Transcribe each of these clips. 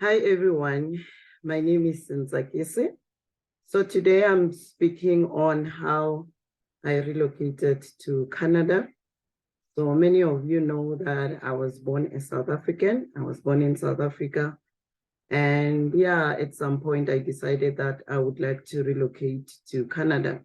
Hi, everyone. My name is Sinzakisi. So today I'm speaking on how I relocated to Canada. So many of you know that I was born a South African. I was born in South Africa. And yeah, at some point I decided that I would like to relocate to Canada.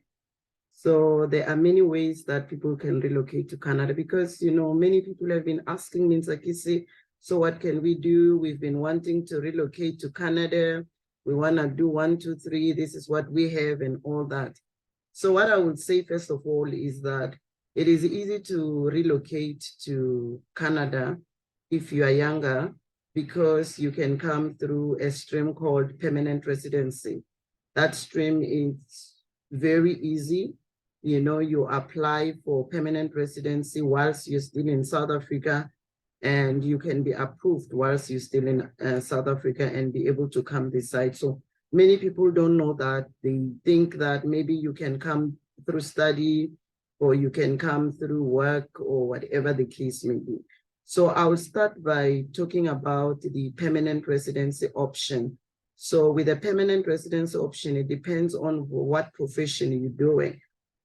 So there are many ways that people can relocate to Canada because, many people have been asking me, Nzakisi, so what can we do? We've been wanting to relocate to Canada. We want to do 1, 2, 3. This is what we have and all that. So what I would say, first of all, is that it is easy to relocate to Canada if you are younger because you can come through a stream called permanent residency. That stream is very easy. You apply for permanent residency whilst you're still in South Africa, and you can be approved whilst you're still in South Africa and be able to come this side. So many people don't know that. They think that maybe you can come through study or you can come through work or whatever the case may be. So I'll start by talking about the permanent residency option. So with a permanent residency option, it depends on what profession you're doing.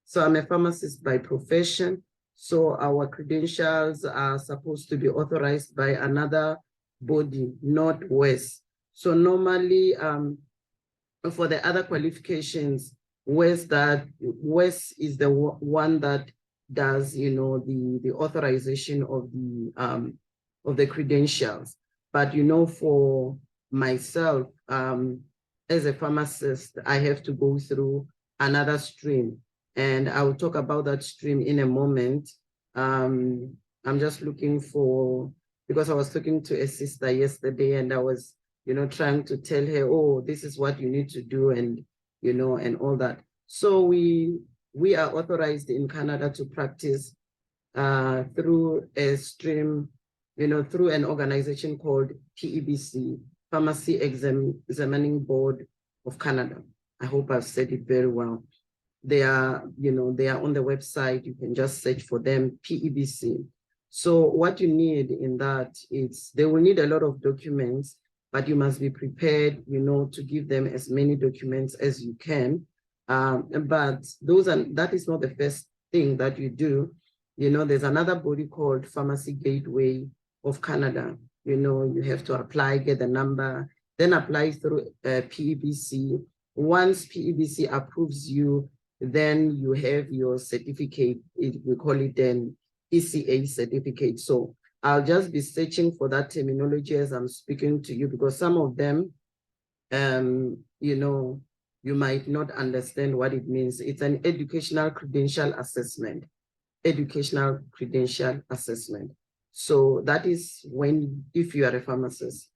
So I'm a pharmacist by profession. So our credentials are supposed to be authorized by another body, not WES. So normally, for the other qualifications, WES is the one that does, the authorization of the credentials. But for myself, as a pharmacist, I have to go through another stream. And I will talk about that stream in a moment. I'm just looking because I was talking to a sister yesterday and I was, trying to tell her, oh, this is what you need to do and, and all that. So we are authorized in Canada to practice through a stream, through an organization called PEBC, Pharmacy Examining Board of Canada. I hope I've said it very well. They are on the website. You can just search for them, PEBC. So what you need in that is they will need a lot of documents, but you must be prepared, to give them as many documents as you can. But that is not the first thing that you do. There's another body called Pharmacy Gateway of Canada. You have to apply, get the number, then apply through PEBC. Once PEBC approves you, then you have your certificate. We call it an ECA certificate. So I'll just be searching for that terminology as I'm speaking to you, because some of them, you might not understand what it means. It's an educational credential assessment. Educational credential assessment. So that is if you are a pharmacist.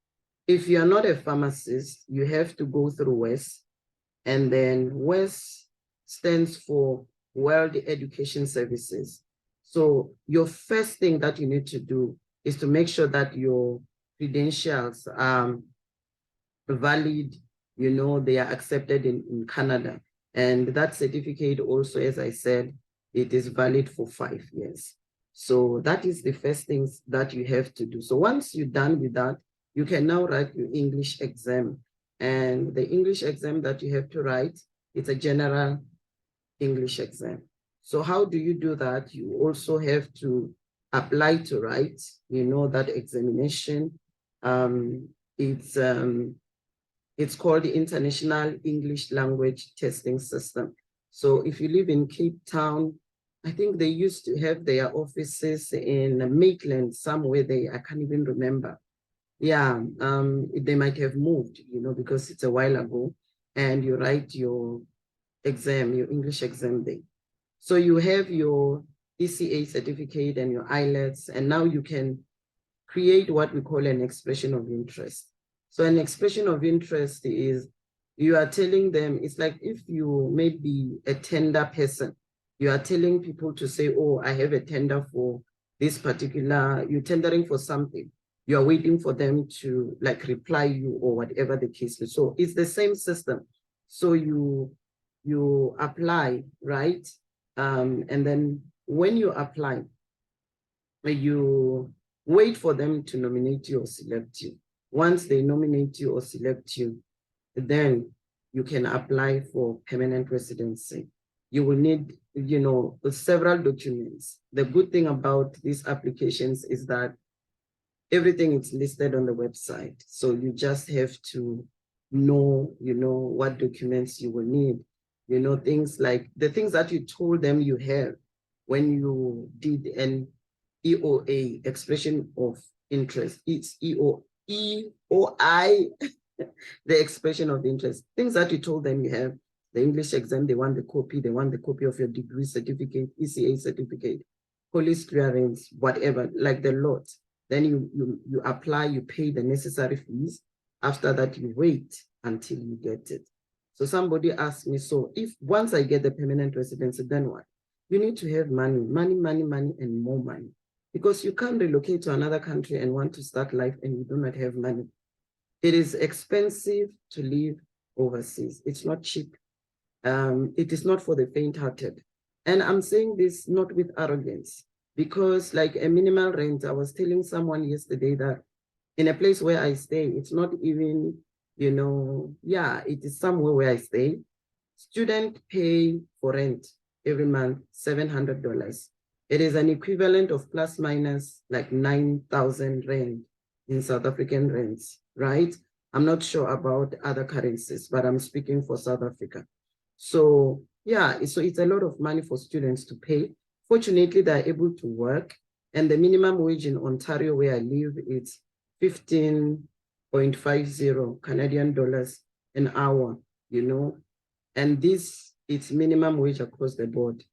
If you are not a pharmacist, you have to go through WES, and then WES stands for World Education Services. So your first thing that you need to do is to make sure that your credentials are valid, they are accepted in Canada. And that certificate also, as I said, it is valid for 5 years. So that is the first things that you have to do. So once you're done with that, you can now write your English exam. And the English exam that you have to write, it's a general English exam. So how do you do that? You also have to apply to write, that examination. It's called the International English Language Testing System. So if you live in Cape Town, I think they used to have their offices in Maitland, somewhere there, I can't even remember. Yeah, they might have moved, because it's a while ago, and you write your exam, your English exam there. So you have your ECA certificate and your IELTS, and now you can create what we call an expression of interest. So an expression of interest is you are telling them, it's like if you may be a tender person, you are telling people to say, oh, I have a tender for this particular, you're tendering for something. You are waiting for them to reply you or whatever the case is. So it's the same system. So you apply, right? And then when you apply, you wait for them to nominate you or select you. Once they nominate you or select you, then you can apply for permanent residency. You will need, several documents. The good thing about these applications is that everything is listed on the website. So you just have to know, what documents you will need. Things like the things that you told them you have when you did an EOA, expression of interest. It's EOI, the expression of interest. Things that you told them you have. The English exam, they want the copy. They want the copy of your degree certificate, ECA certificate, police clearance, whatever, like the lot. Then you apply, you pay the necessary fees. After that, you wait until you get it. So somebody asked me, so if once I get the permanent residency, then what? You need to have money, and more money. Because you can't relocate to another country and want to start life and you do not have money. It is expensive to live overseas. It's not cheap. It is not for the faint-hearted. And I'm saying this not with arrogance, because like a minimal rent, I was telling someone yesterday that in a place where I stay, it's not even, it is somewhere where I stay. Students pay for rent every month, $700. It is an equivalent of plus minus like 9,000 rand in South African rents, right? I'm not sure about other currencies, but I'm speaking for South Africa. So yeah, so it's a lot of money for students to pay. Fortunately, they're able to work. And the minimum wage in Ontario, where I live, is 15.50 Canadian dollars an hour, And this, it's minimum wage across the board.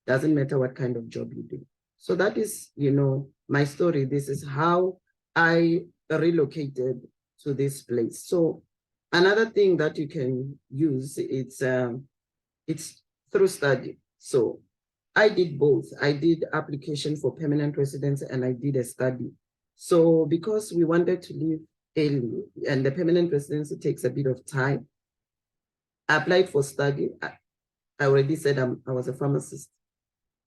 Doesn't matter what kind of job you do. So that is, my story. This is how I relocated to this place. So another thing that you can use, it's through study. So I did both. I did application for permanent residence and I did a study. So because we wanted to leave early and the permanent residency takes a bit of time, I applied for study. I already said I was a pharmacist.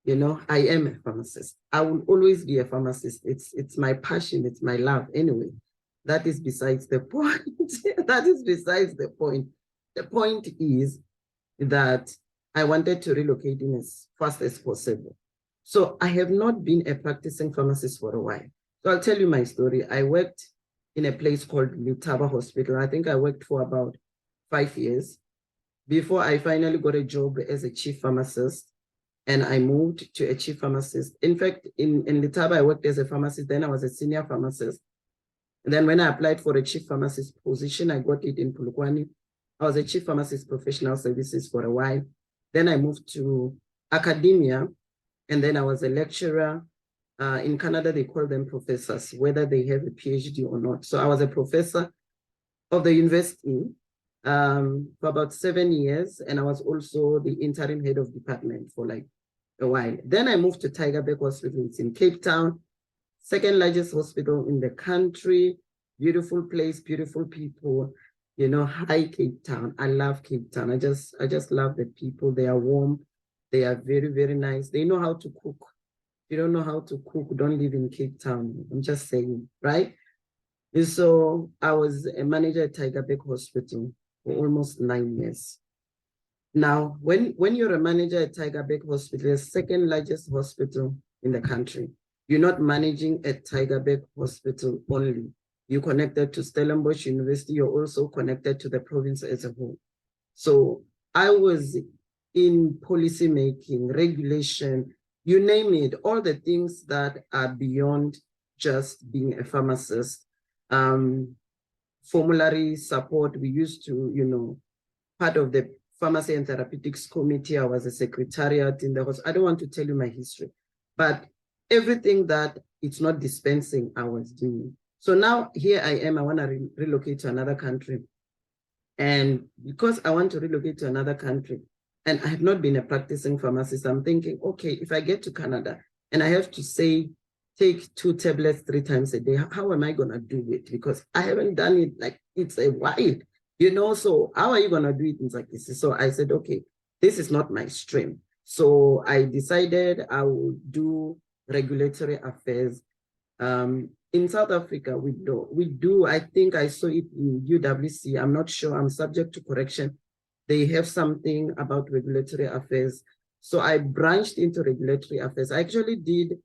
I am a pharmacist. I will always be a pharmacist. It's my passion. It's my love. Anyway, that is besides the point. That is besides the point. The point is that I wanted to relocate in as fast as possible. So I have not been a practicing pharmacist for a while. So I'll tell you my story. I worked in a place called Letaba Hospital. I think I worked for about 5 years before I finally got a job as a chief pharmacist. And I moved to a chief pharmacist. In fact, in Letaba, I worked as a pharmacist. Then I was a senior pharmacist. And then when I applied for a chief pharmacist position, I got it in Polokwane. I was a chief pharmacist professional services for a while. Then I moved to academia, and then I was a lecturer. In Canada, they call them professors, whether they have a PhD or not. So I was a professor of the university for about 7 years, and I was also the interim head of department for like a while. Then I moved to Tygerberg Hospital. It's in Cape Town, second largest hospital in the country. Beautiful place, beautiful people. Hi Cape Town. I love Cape Town. I just love the people. They are warm. They are very, very nice. They know how to cook. If you don't know how to cook, don't live in Cape Town. I'm just saying, right? And so I was a manager at Tygerberg Hospital for almost 9 years. Now, when you're a manager at Tygerberg Hospital, the second largest hospital in the country, you're not managing at Tygerberg Hospital only. You're connected to Stellenbosch University. You're also connected to the province as a whole. So I was in policy making, regulation, you name it, all the things that are beyond just being a pharmacist. Formulary support, we used to, part of the Pharmacy and Therapeutics Committee. I was a secretariat in the hospital. I don't want to tell you my history, but everything that it's not dispensing, I was doing. So now here I am, I want to relocate to another country. And because I want to relocate to another country, and I have not been a practicing pharmacist, I'm thinking, okay, if I get to Canada and I have to say, take 2 tablets 3 times a day, how am I going to do it? Because I haven't done it, like it's a while, so how are you going to do it? Things like this. So I said, okay, this is not my stream. So I decided I would do regulatory affairs in South Africa, we do. I think I saw it in UWC. I'm not sure. I'm subject to correction. They have something about regulatory affairs. So I branched into regulatory affairs. I actually did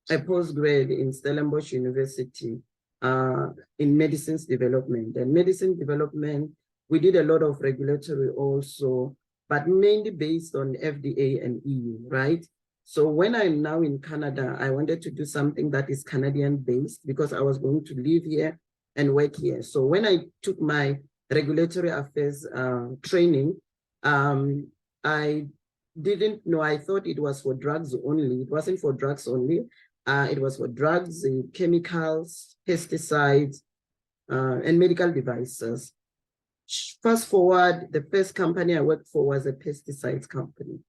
a postgrad in Stellenbosch University in medicines development. And medicine development, we did a lot of regulatory also, but mainly based on FDA and EU, right? So when I'm now in Canada, I wanted to do something that is Canadian based because I was going to live here and work here. So when I took my regulatory affairs training, I didn't know, I thought it was for drugs only. It wasn't for drugs only. It was for drugs, chemicals, pesticides, and medical devices. Fast forward, the first company I worked for was a pesticides company.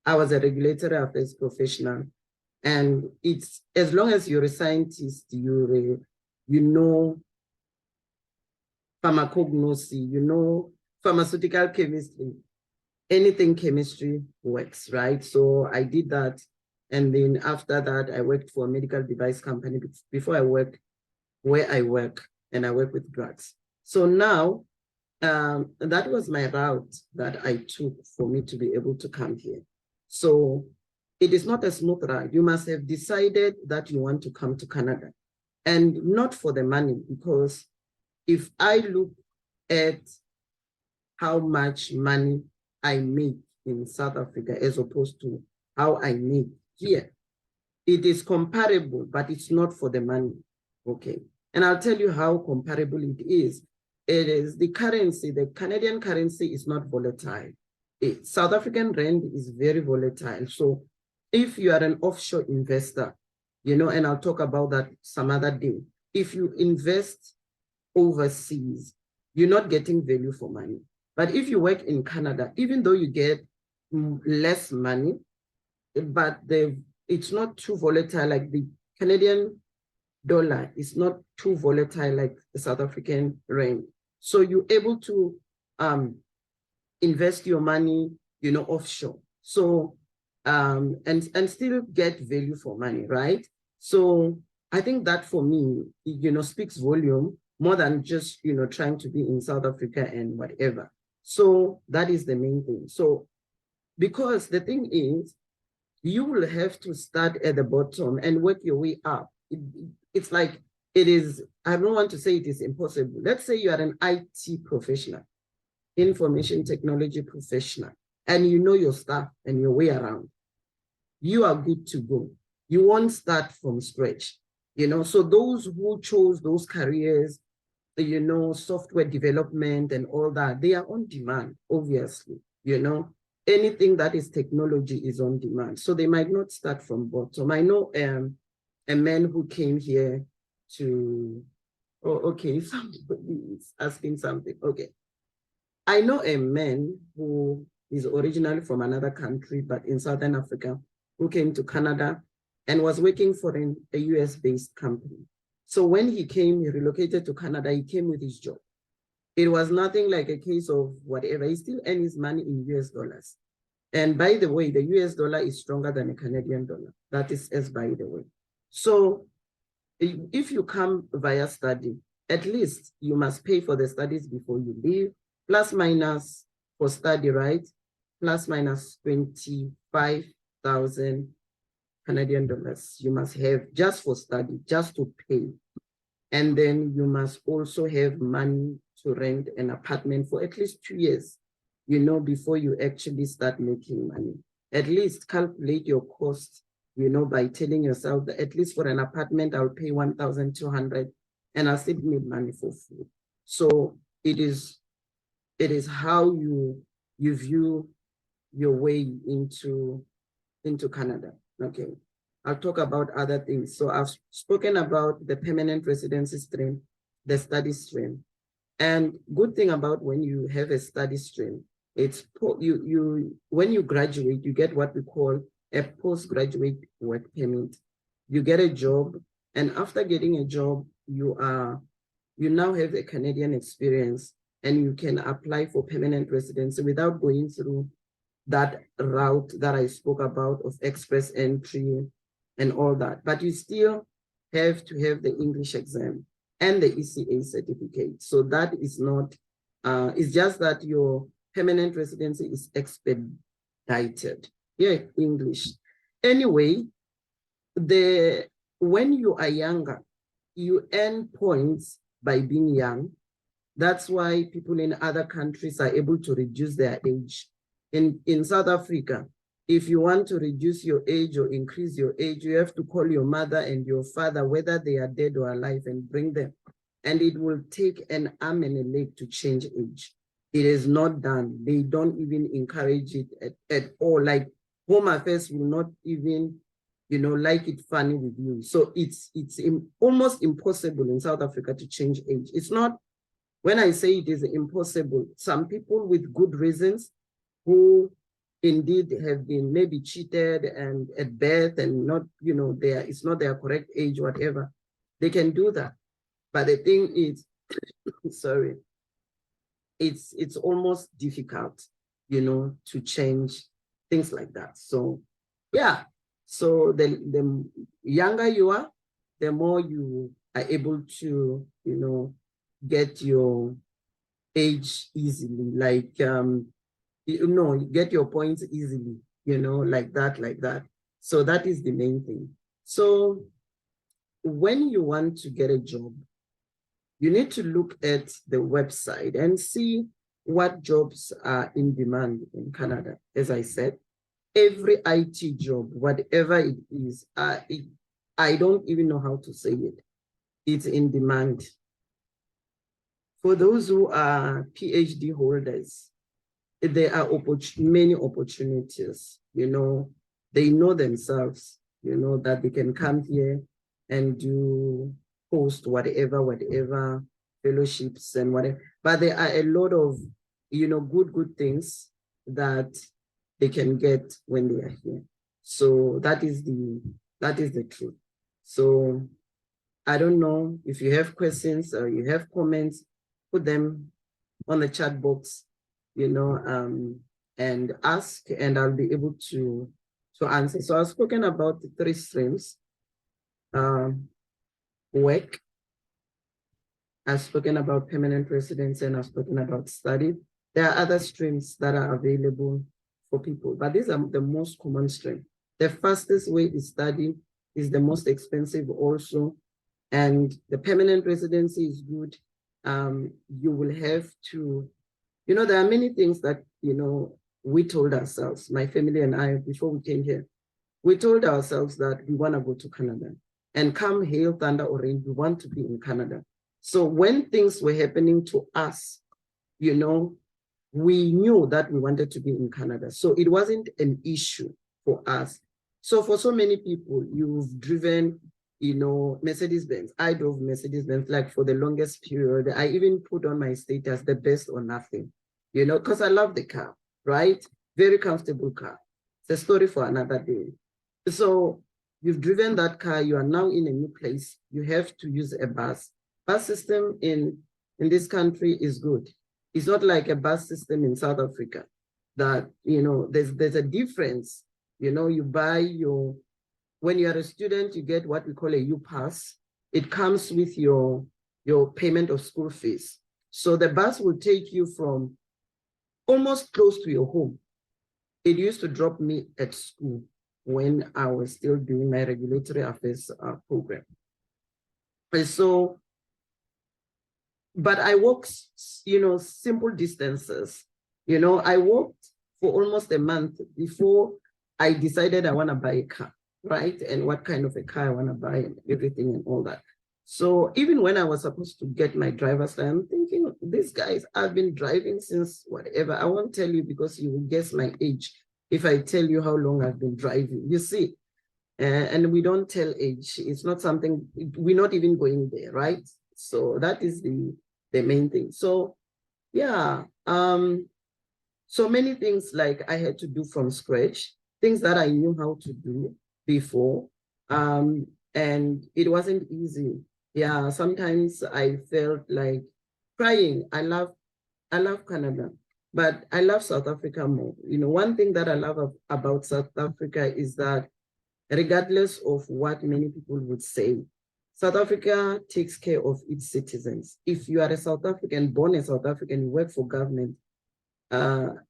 I was a regulatory affairs professional. And it's, as long as you're a scientist, you know pharmacognosy, you know pharmaceutical chemistry, anything chemistry works, right? So I did that. And then after that, I worked for a medical device company before I worked where I work, and I work with drugs. So now, that was my route that I took for me to be able to come here. So it is not a smooth ride. You must have decided that you want to come to Canada, and not for the money, because if I look at how much money I make in South Africa as opposed to how I make here, it is comparable, but it's not for the money, okay? And I'll tell you how comparable it is. It is the currency, the Canadian currency is not volatile. South African rand is very volatile. So if you are an offshore investor, you know, and I'll talk about that some other day, if you invest overseas, you're not getting value for money. But if you work in Canada, even though you get less money, but it's not too volatile. Like the Canadian dollar is not too volatile like the South African rand. So you're able to invest your money, you know, offshore. So and still get value for money, right? So I think that for me, you know, speaks volume more than just, you know, trying to be in South Africa and whatever. So that is the main thing. So because the thing is, you will have to start at the bottom and work your way up. It's like, it is, I don't want to say it is impossible. Let's say you are an IT professional, information technology professional, and you know your stuff and your way around. You are good to go. You won't start from scratch, you know. So those who chose those careers, you know, software development and all that, they are on demand, obviously, you know. Anything that is technology is on demand. So they might not start from bottom. I know a man who came here to, oh, okay, somebody is asking something. Okay. I know a man who is originally from another country, but in Southern Africa, who came to Canada and was working for a US-based company. So when he came, he relocated to Canada, he came with his job. It was nothing like a case of whatever. He still earns his money in US dollars. And by the way, the US dollar is stronger than a Canadian dollar. That is as by the way. So if you come via study, at least you must pay for the studies before you leave, plus minus for study, right? Plus minus 25,000 Canadian dollars you must have just for study, just to pay. And then you must also have money to rent an apartment for at least 2 years, you know, before you actually start making money. At least calculate your costs, you know, by telling yourself that at least for an apartment, I'll pay 1,200 and I'll still need money for food. So it is how you view your way into Canada. Okay. I'll talk about other things. So I've spoken about the permanent residency stream, the study stream. And good thing about when you have a study stream, it's when you graduate, you get what we call a postgraduate work permit. You get a job, and after getting a job, you now have a Canadian experience, and you can apply for permanent residency without going through that route that I spoke about of express entry and all that. But you still have to have the English exam and the ECA certificate. So that is not, it's just that your permanent residency is expedited. Yeah, English. Anyway, when you are younger, you earn points by being young. That's why people in other countries are able to reduce their age. In South Africa, if you want to reduce your age or increase your age, you have to call your mother and your father, whether they are dead or alive, and bring them. And it will take an arm and a leg to change age. It is not done. They don't even encourage it at all. Like Home Affairs will not even, like it funny with you. So it's almost impossible in South Africa to change age. It's not, when I say it is impossible, some people with good reasons who indeed have been maybe cheated and at birth and not, it's not their correct age, whatever, they can do that. But the thing is, sorry, it's almost difficult, to change things like that. So yeah, so the younger you are, the more you are able to, get your age easily, like get your points easily, like that. So that is the main thing. So when you want to get a job, you need to look at the website and see what jobs are in demand in Canada. As I said, every IT job, whatever it is, I don't even know how to say it. It's in demand. For those who are PhD holders, there are many opportunities. They know themselves, that they can come here and do post whatever fellowships and whatever. But there are a lot of, good things that they can get when they are here. So that is the truth. So I don't know if you have questions or you have comments, put them on the chat box, and ask, and I'll be able to answer. So I've spoken about the 3 streams. Work, I've spoken about permanent residence, and I've spoken about study. There are other streams that are available for people, but these are the most common stream. The fastest way is study, is the most expensive also, and the permanent residency is good. You will have to, there are many things that, we told ourselves, my family and I, before we came here, we told ourselves that we want to go to Canada, and come hail, thunder, or rain, we want to be in Canada. So when things were happening to us, we knew that we wanted to be in Canada. So it wasn't an issue for us. So for so many people, you've driven, Mercedes-Benz. I drove Mercedes-Benz like for the longest period. I even put on my status, the best or nothing, because I love the car, right? Very comfortable car. It's a story for another day. So you've driven that car, you are now in a new place, you have to use a bus. Bus system in this country is good. It's not like a bus system in South Africa that, there's a difference. You buy when you're a student, you get what we call a U-Pass. It comes with your payment of school fees. So the bus will take you from almost close to your home. It used to drop me at school when I was still doing my regulatory affairs program. And so, but I walked, simple distances. I walked for almost a month before I decided I want to buy a car, right? And what kind of a car I want to buy and everything and all that. So even when I was supposed to get my driver's license, I'm thinking, these guys, I've been driving since whatever. I won't tell you because you will guess my age if I tell you how long I've been driving. You see, and we don't tell age. It's not something, we're not even going there, right? So that is the main thing. So yeah, so many things like I had to do from scratch, things that I knew how to do before, and it wasn't easy. Yeah, sometimes I felt like crying. I love Canada, but I love South Africa more. One thing that I love about South Africa is that regardless of what many people would say, South Africa takes care of its citizens. If you are a South African, born a South African, you work for government,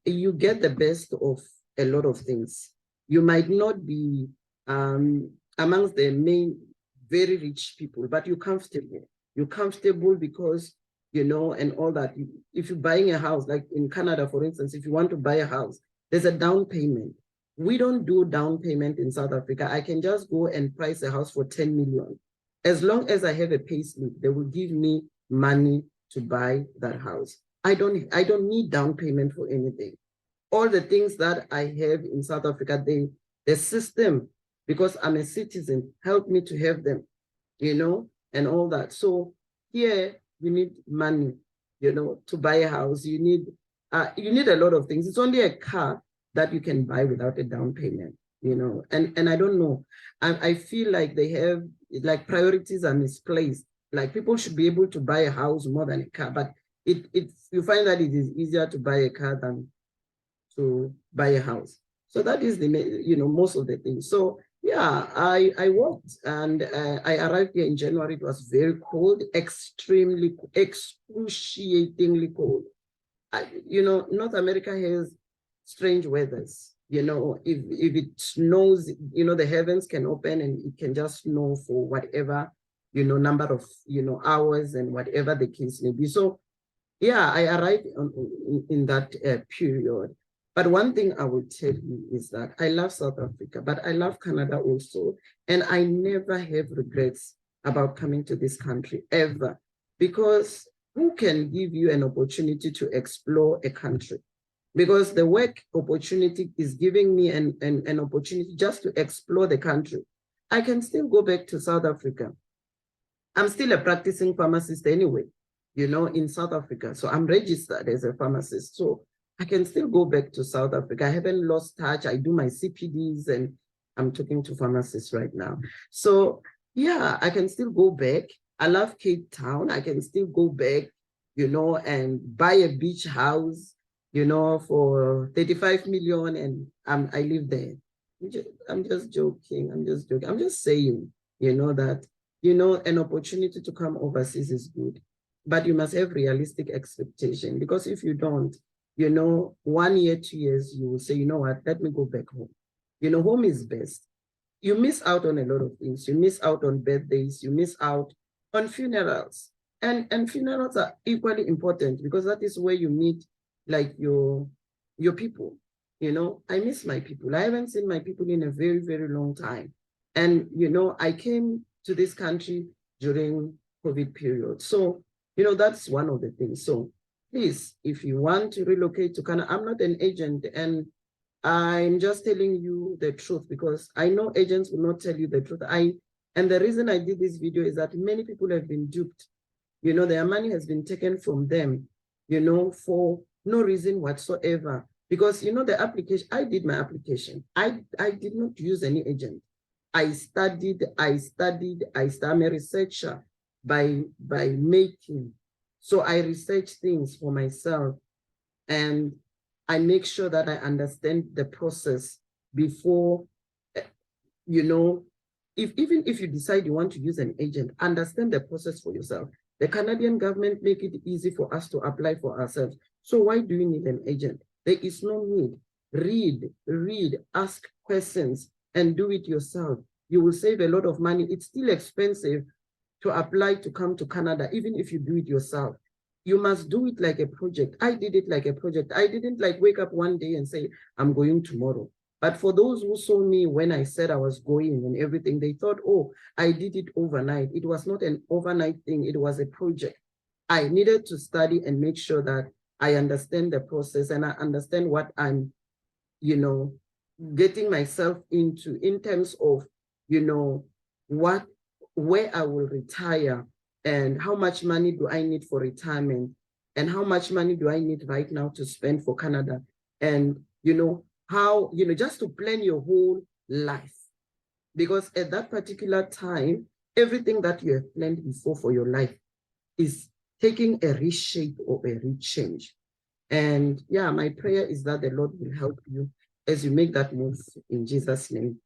you get the best of a lot of things. You might not be amongst the main, very rich people, but you're comfortable. You're comfortable because, you know, and all that. If you're buying a house, like in Canada, for instance, if you want to buy a house, there's a down payment. We don't do down payment in South Africa. I can just go and price a house for 10 million. As long as I have a pay slip, they will give me money to buy that house. I don't need down payment for anything. All the things that I have in South Africa, the system, because I'm a citizen, helped me to have them, you know, and all that. So here you need money, you know, to buy a house. You need a lot of things. It's only a car that you can buy without a down payment, you know. And I don't know. I feel like they have, like, priorities are misplaced. Like, people should be able to buy a house more than a car, but you find that it is easier to buy a car than to buy a house. So that is the, you know, most of the things. So yeah, I walked, and I arrived here in January. It was very cold, extremely, excruciatingly cold. You know, North America has strange weathers. You know, if it snows, you know, the heavens can open and it can just snow for whatever, you know, number of, you know, hours and whatever the case may be. So yeah, I arrived in that period. But one thing I will tell you is that I love South Africa, but I love Canada also. And I never have regrets about coming to this country, ever. Because who can give you an opportunity to explore a country? Because the work opportunity is giving me an opportunity just to explore the country. I can still go back to South Africa. I'm still a practicing pharmacist anyway, you know, in South Africa. So I'm registered as a pharmacist. So I can still go back to South Africa. I haven't lost touch. I do my CPDs, and I'm talking to pharmacists right now. So yeah, I can still go back. I love Cape Town. I can still go back, you know, and buy a beach house, you know, for 35 million, and I live there. I'm just joking. I'm just joking. I'm just saying, you know, that, you know, an opportunity to come overseas is good, but you must have realistic expectation, because if you don't, you know, 1 year, 2 years, you will say, you know what, let me go back home. You know, home is best. You miss out on a lot of things. You miss out on birthdays. You miss out on funerals. And funerals are equally important, because that is where you meet, like, your people. You know, I miss my people. I haven't seen my people in a very, very long time. And, you know, I came to this country during COVID period. So, you know, that's one of the things. So please, if you want to relocate to Canada, I'm not an agent, and I'm just telling you the truth, because I know agents will not tell you the truth. And the reason I did this video is that many people have been duped. You know, their money has been taken from them, you know, for no reason whatsoever. Because, you know, the application, I did my application. I did not use any agent. I'm a researcher by making. So I research things for myself, and I make sure that I understand the process before, you know, even if you decide you want to use an agent, understand the process for yourself. The Canadian government make it easy for us to apply for ourselves. So why do you need an agent? There is no need. Read, ask questions, and do it yourself. You will save a lot of money. It's still expensive to apply to come to Canada, even if you do it yourself. You must do it like a project. I did it like a project. I didn't like wake up one day and say, I'm going tomorrow. But for those who saw me when I said I was going and everything, they thought, oh, I did it overnight. It was not an overnight thing. It was a project. I needed to study and make sure that I understand the process and I understand what I'm, you know, getting myself into in terms of, you know, where I will retire, and how much money do I need for retirement, and how much money do I need right now to spend for Canada, and, you know, how, you know, just to plan your whole life. Because at that particular time, everything that you have planned before for your life is taking a reshape or a rechange. And yeah, my prayer is that the Lord will help you as you make that move in Jesus' name.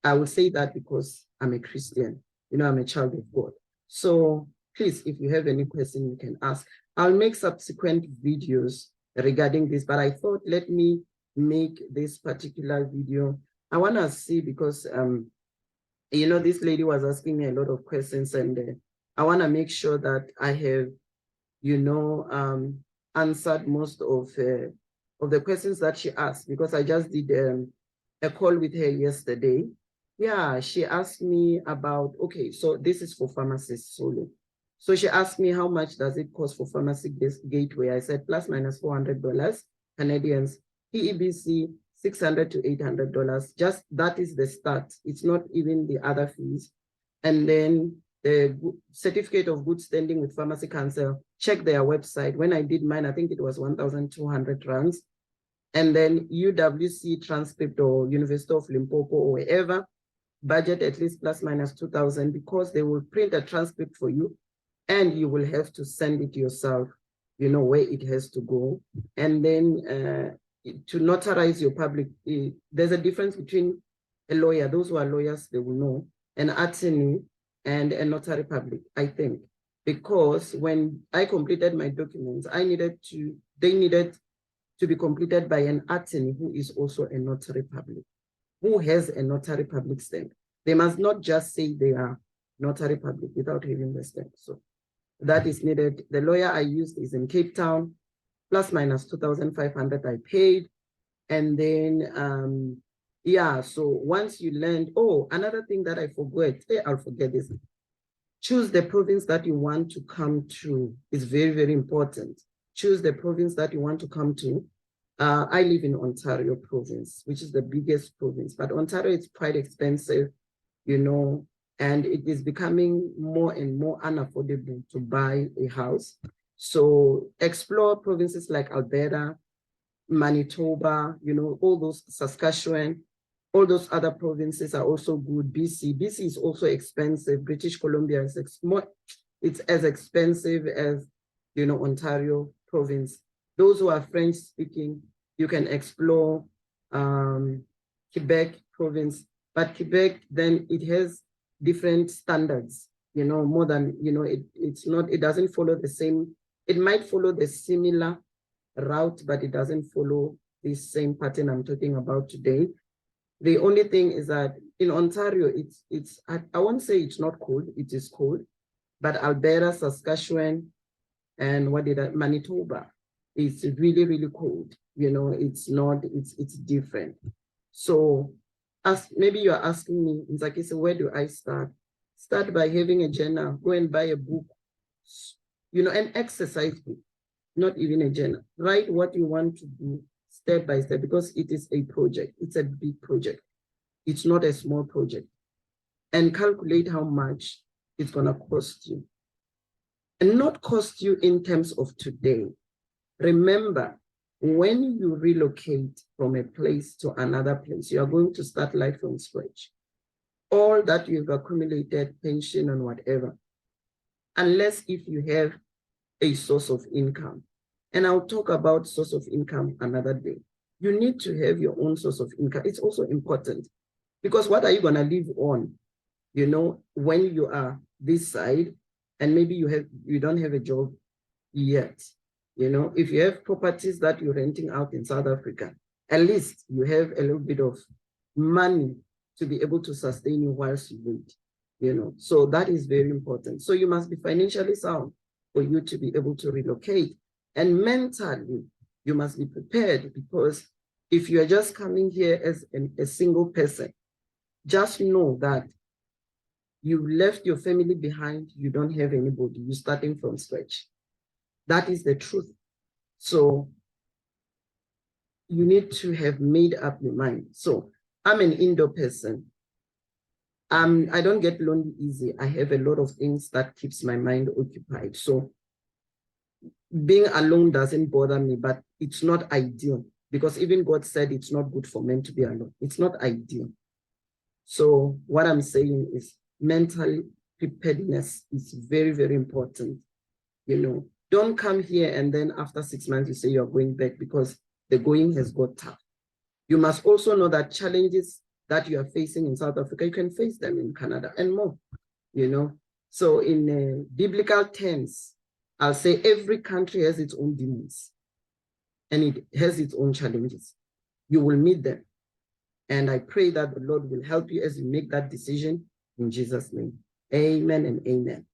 I will say that because I'm a Christian, you know, I'm a child of God. So please, if you have any question, you can ask. I'll make subsequent videos regarding this, but I thought, let me make this particular video. I want to see, because this lady was asking me a lot of questions, and I want to make sure that I have, answered most of the questions that she asked, because I just did a call with her yesterday. Yeah, she asked me about, okay, so this is for pharmacists solely. So she asked me, how much does it cost for pharmacy gateway? I said plus minus $400 Canadians, PEBC $600 to $800. Just that is the start. It's not even the other fees. And then the certificate of good standing with Pharmacy Council, check their website. When I did mine, I think it was 1,200 rands. And then UWC transcript, or University of Limpopo, or wherever, budget at least plus minus 2,000, because they will print a transcript for you, and you will have to send it yourself, where it has to go. And then to notarize your public, there's a difference between a lawyer, those who are lawyers, they will know, an attorney, and a notary public, I think. Because when I completed my documents, they needed to be completed by an attorney who is also a notary public, who has a notary public stamp. They must not just say they are notary public without having the stamp. So that is needed. The lawyer I used is in Cape Town, plus minus 2,500 I paid. And then, yeah, so once you land, another thing that I forgot, I'll forget this. Choose the province that you want to come to. Is very, very important. Choose the province that you want to come to. I live in Ontario province, which is the biggest province, but Ontario is quite expensive, and it is becoming more and more unaffordable to buy a house. So explore provinces like Alberta, Manitoba, all those, Saskatchewan, all those other provinces are also good. BC is also expensive. British Columbia is it's as expensive as, Ontario province. Those who are French speaking, you can explore Quebec province, but Quebec, then it has different standards, more than, it doesn't follow the same, it might follow the similar route, but it doesn't follow the same pattern I'm talking about today. The only thing is that in Ontario, I won't say it's not cold, it is cold, but Alberta, Saskatchewan, and Manitoba, it's really, really cold. It's different. So maybe you're asking me, Nzaki, so where do I start? Start by having a journal, go and buy a book, an exercise book, not even a journal. Write what you want to do step by step, because it is a project. It's a big project. It's not a small project. And calculate how much it's going to cost you. And not cost you in terms of today. Remember, when you relocate from a place to another place, you are going to start life from scratch. All that you've accumulated, pension and whatever, unless if you have a source of income. And I'll talk about source of income another day. You need to have your own source of income. It's also important, because what are you going to live on, when you are this side, and maybe you don't have a job yet. If you have properties that you're renting out in South Africa, at least you have a little bit of money to be able to sustain you whilst you wait. So that is very important. So you must be financially sound for you to be able to relocate. And mentally, you must be prepared, because if you are just coming here as a single person, just know that you left your family behind, you don't have anybody, you're starting from scratch. That is the truth. So you need to have made up your mind. So I'm an indoor person. I don't get lonely easy. I have a lot of things that keeps my mind occupied. So being alone doesn't bother me, but it's not ideal, because even God said it's not good for men to be alone. It's not ideal. So what I'm saying is mental preparedness is very, very important. Don't come here and then after 6 months you say you're going back, because the going has got tough. You must also know that challenges that you are facing in South Africa, you can face them in Canada and more, So in biblical terms, I'll say every country has its own demons and it has its own challenges. You will meet them. And I pray that the Lord will help you as you make that decision in Jesus' name. Amen and amen.